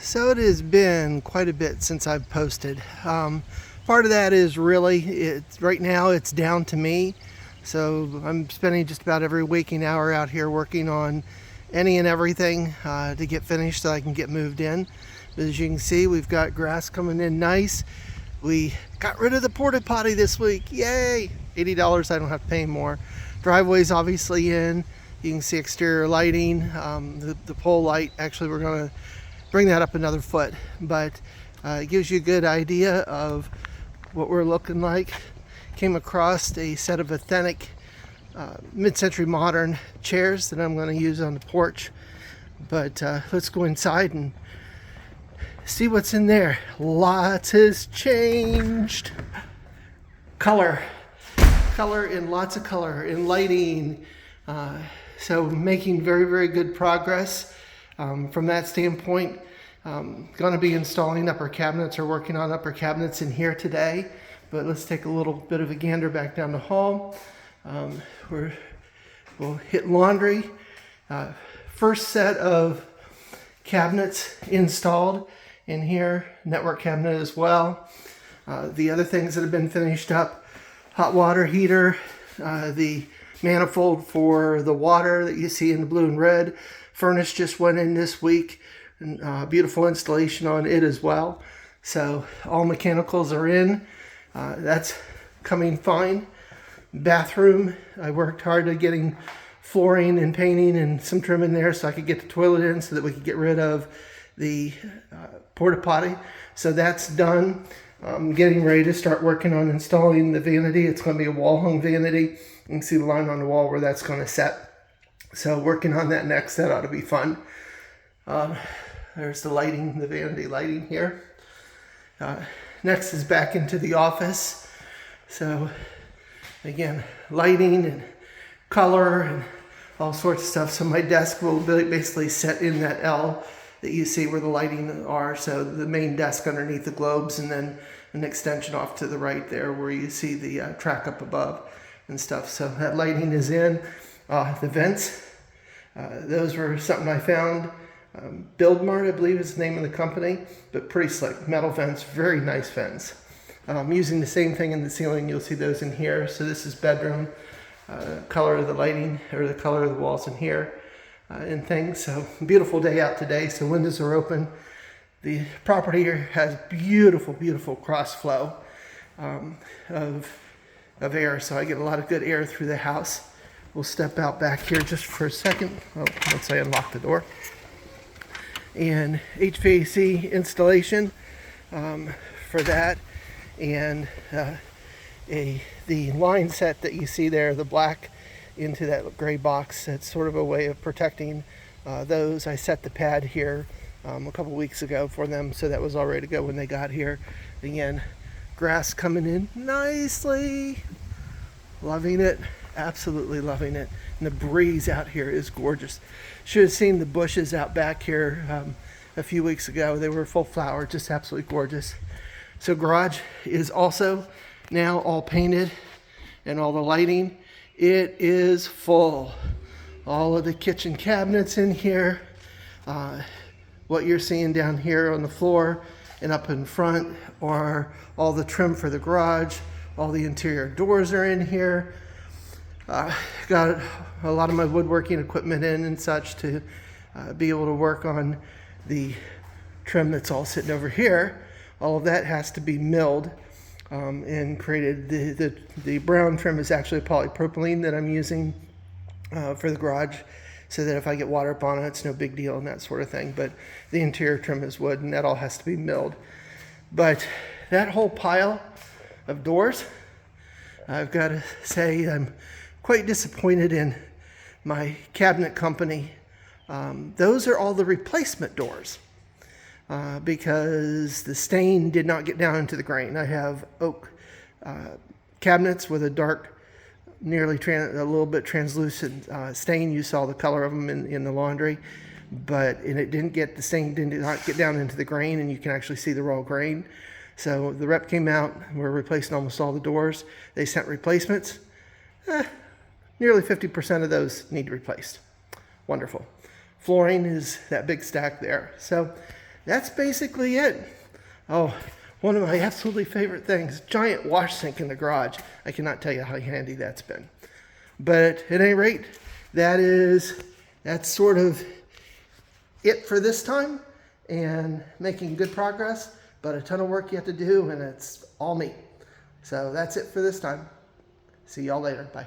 So it has been quite a bit since I've posted. Part of that is really, right now it's down to me. So I'm spending just about every waking hour out here working on any and everything to get finished so I can get moved in. But as you can see, we've got grass coming in nice. We got rid of the porta potty this week. Yay! $80, I don't have to pay more. Driveway's obviously in. You can see exterior lighting. The pole light, actually we're going to bring that up another foot, but it gives you a good idea of what we're looking like. Came across a set of authentic mid-century modern chairs that I'm going to use on the porch, but let's go inside and see what's in there. Lots has changed. Color and lots of color and lighting, so making very good progress. From that standpoint, going to be installing upper cabinets or working on upper cabinets in here today. But let's take a little bit of a gander back down the hall. We'll hit laundry. First set of cabinets installed in here, network cabinet as well. The other things that have been finished up, hot water heater, the manifold for the water that you see in the blue and red. Furnace just went in this week, and beautiful installation on it as well. So all mechanicals are in. That's coming fine. Bathroom, I worked hard at getting flooring and painting and some trim in there so I could get the toilet in so that we could get rid of the porta potty. So that's done. I'm getting ready to start working on installing the vanity. It's going to be a wall hung vanity. You can see the line on the wall where that's going to set. So working on that next, that ought to be fun. There's the lighting, the vanity lighting here. Next is back into the office. So again, lighting and color and all sorts of stuff. So my desk will basically set in that L that you see where the lighting are. So the main desk underneath the globes, and then an extension off to the right there where you see the track up above and stuff. So that lighting is in. The vents, those were something I found. Build Mart, I believe is the name of the company, but pretty slick. Metal vents, very nice vents. Using the same thing in the ceiling, you'll see those in here. So this is bedroom, color of the lighting, or the color of the walls in here, and things. So beautiful day out today, so windows are open. The property here has beautiful cross flow of air, so I get a lot of good air through the house. We'll step out back here just for a second. Oh, once I unlock the door. And HVAC installation for that, and the line set that you see there, the black into that gray box. That's sort of a way of protecting those. I set the pad here a couple weeks ago for them, so that was all ready to go when they got here. Again, grass coming in nicely. Loving it. Absolutely loving it. And the breeze out here is gorgeous. Should have seen the bushes out back here a few weeks ago. They were full flower, just absolutely gorgeous. So garage is also now all painted, and all the lighting. It is full. All of the kitchen cabinets in here. What you're seeing down here on the floor and up in front are all the trim for the garage. All the interior doors are in here. Got a lot of my woodworking equipment in and such to be able to work on the trim that's all sitting over here. All of that has to be milled and created. The brown trim is actually polypropylene that I'm using for the garage, so that if I get water up on it, it's no big deal and that sort of thing. But the interior trim is wood, and that all has to be milled. But that whole pile of doors, I've got to say I'm quite disappointed in my cabinet company. Those are all the replacement doors because the stain did not get down into the grain. I have oak cabinets with a dark, a little bit translucent stain. You saw the color of them in the laundry, but the stain did not get down into the grain, and you can actually see the raw grain. So the rep came out. We're replacing almost all the doors. They sent replacements. Nearly 50% of those need replaced. Wonderful. Flooring is that big stack there. So that's basically it. Oh, one of my absolutely favorite things, giant wash sink in the garage. I cannot tell you how handy that's been. But at any rate, that's sort of it for this time, and making good progress, but a ton of work yet to do, and it's all me. So that's it for this time. See y'all later. Bye.